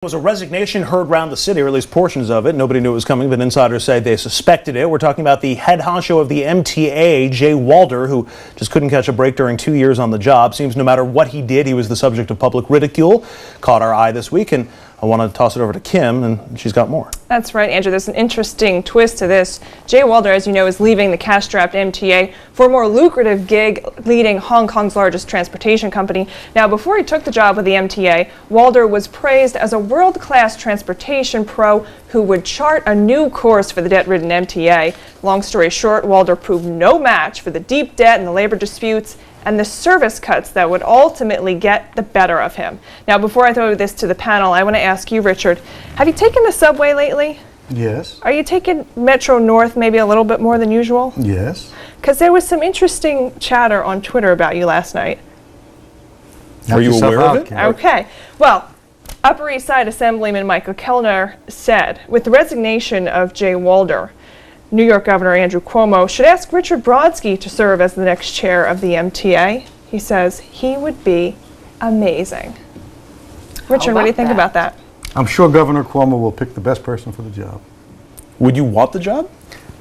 Was a resignation heard around the city, or at least portions of it. Nobody knew it was coming, but insiders say they suspected it. We're talking about the head honcho of the MTA, Jay Walder, who just couldn't catch a break during 2 years on the job. Seems no matter what he did, he was the subject of public ridicule. Caught our eye this week, and I want to toss it over to Kim, and she's got more. That's right, Andrew. There's an interesting twist to this. Jay Walder, as you know, is leaving the cash-strapped MTA for a more lucrative gig leading Hong Kong's largest transportation company. Now, before he took the job with the MTA, Walder was praised as a world-class transportation pro who would chart a new course for the debt-ridden MTA. Long story short, Walder proved no match for the deep debt and the labor disputes and the service cuts that would ultimately get the better of him. Now, before I throw this to the panel, I want to ask you, Richard, have you taken the subway lately? Yes. Are you taking Metro North maybe a little bit more than usual? Yes. Because there was some interesting chatter on Twitter about you last night. Were you aware of it? Okay. Well, Upper East Side Assemblyman Michael Kellner said, with the resignation of Jay Walder, New York Governor Andrew Cuomo should ask Richard Brodsky to serve as the next chair of the MTA. He says he would be amazing. Richard, what do you think about that? I'm sure Governor Cuomo will pick the best person for the job. Would you want the job?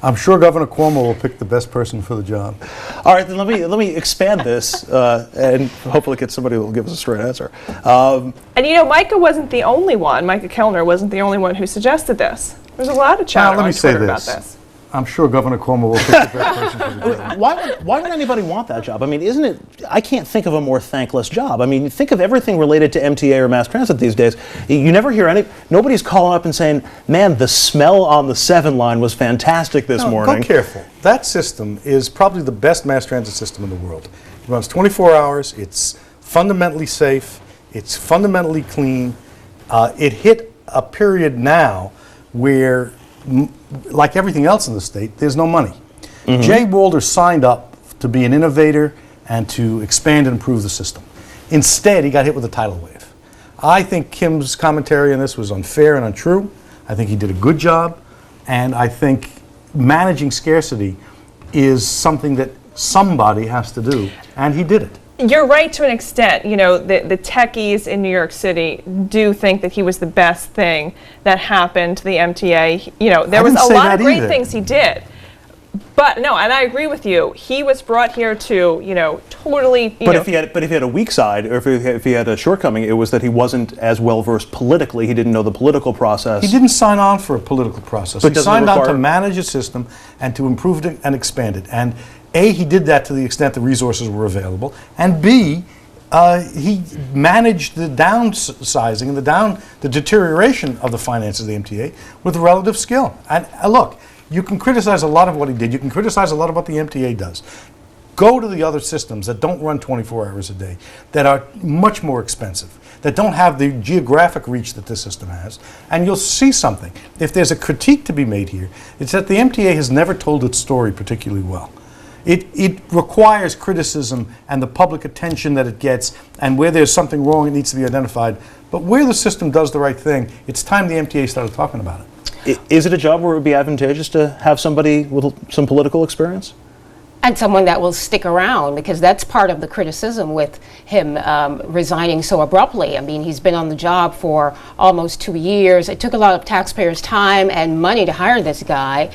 I'm sure Governor Cuomo will pick the best person for the job. All right, then let me expand this and hopefully get somebody who will give us a straight answer. And you know, Micah wasn't the only one. Micah Kellner wasn't the only one who suggested this. There's a lot of chatter on Twitter about this. I'm sure Governor Cuomo will pick the best person for the job. Why would anybody want that job? I mean, isn't it? I can't think of a more thankless job. I mean, think of everything related to MTA or mass transit these days. You never hear nobody's calling up and saying, "Man, the smell on the 7 line was fantastic this morning." Go careful. That system is probably the best mass transit system in the world. It runs 24 hours. It's fundamentally safe. It's fundamentally clean. It hit a period now where, like everything else in the state, there's no money. Mm-hmm. Jay Walder signed up to be an innovator and to expand and improve the system. Instead, he got hit with a tidal wave. I think Kim's commentary on this was unfair and untrue. I think he did a good job, and I think managing scarcity is something that somebody has to do, and he did it. You're right to an extent. You know, the techies in New York City do think that he was the best thing that happened to the MTA. You know, there was a lot of great things he did. But no, and I agree with you. He was brought here to, you know, totally. If he had a weak side, or if he had a shortcoming, it was that he wasn't as well versed politically. He didn't know the political process. He didn't sign on for a political process. He signed on to manage a system and to improve it and expand it. And A, he did that to the extent the resources were available, and B, he managed the downsizing and the deterioration of the finances of the MTA with relative skill. And look, you can criticize a lot of what he did. You can criticize a lot of what the MTA does. Go to the other systems that don't run 24 hours a day, that are much more expensive, that don't have the geographic reach that this system has, and you'll see something. If there's a critique to be made here, it's that the MTA has never told its story particularly well. It requires criticism and the public attention that it gets, and where there's something wrong, it needs to be identified. But where the system does the right thing, it's time the MTA started talking about it. Is it a job where it would be advantageous to have somebody with some political experience? And someone that will stick around, because that's part of the criticism with him resigning so abruptly. I mean, he's been on the job for almost 2 years. It took a lot of taxpayers' time and money to hire this guy.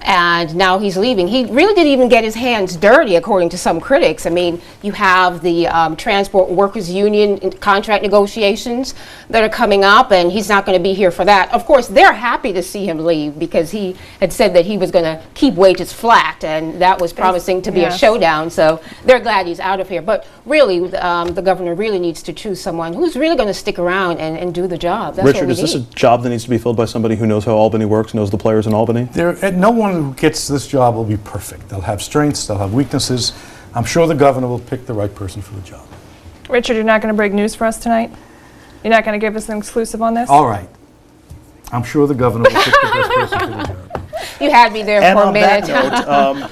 And now he's leaving. He really didn't even get his hands dirty, according to some critics. I mean, you have the Transport Workers Union contract negotiations that are coming up, and he's not going to be here for that. Of course, they're happy to see him leave, because he had said that he was going to keep wages flat, and that was promising to be a showdown. So they're glad he's out of here. But really, the governor really needs to choose someone who's really going to stick around and do the job. That's Richard, is this a job that needs to be filled by somebody who knows how Albany works, knows the players in Albany? No one who gets this job will be perfect. They'll have strengths, they'll have weaknesses. I'm sure the governor will pick the right person for the job. Richard, you're not going to break news for us tonight? You're not going to give us an exclusive on this? All right. I'm sure the governor will pick the best person for the job. You had me there for a minute. And on that note,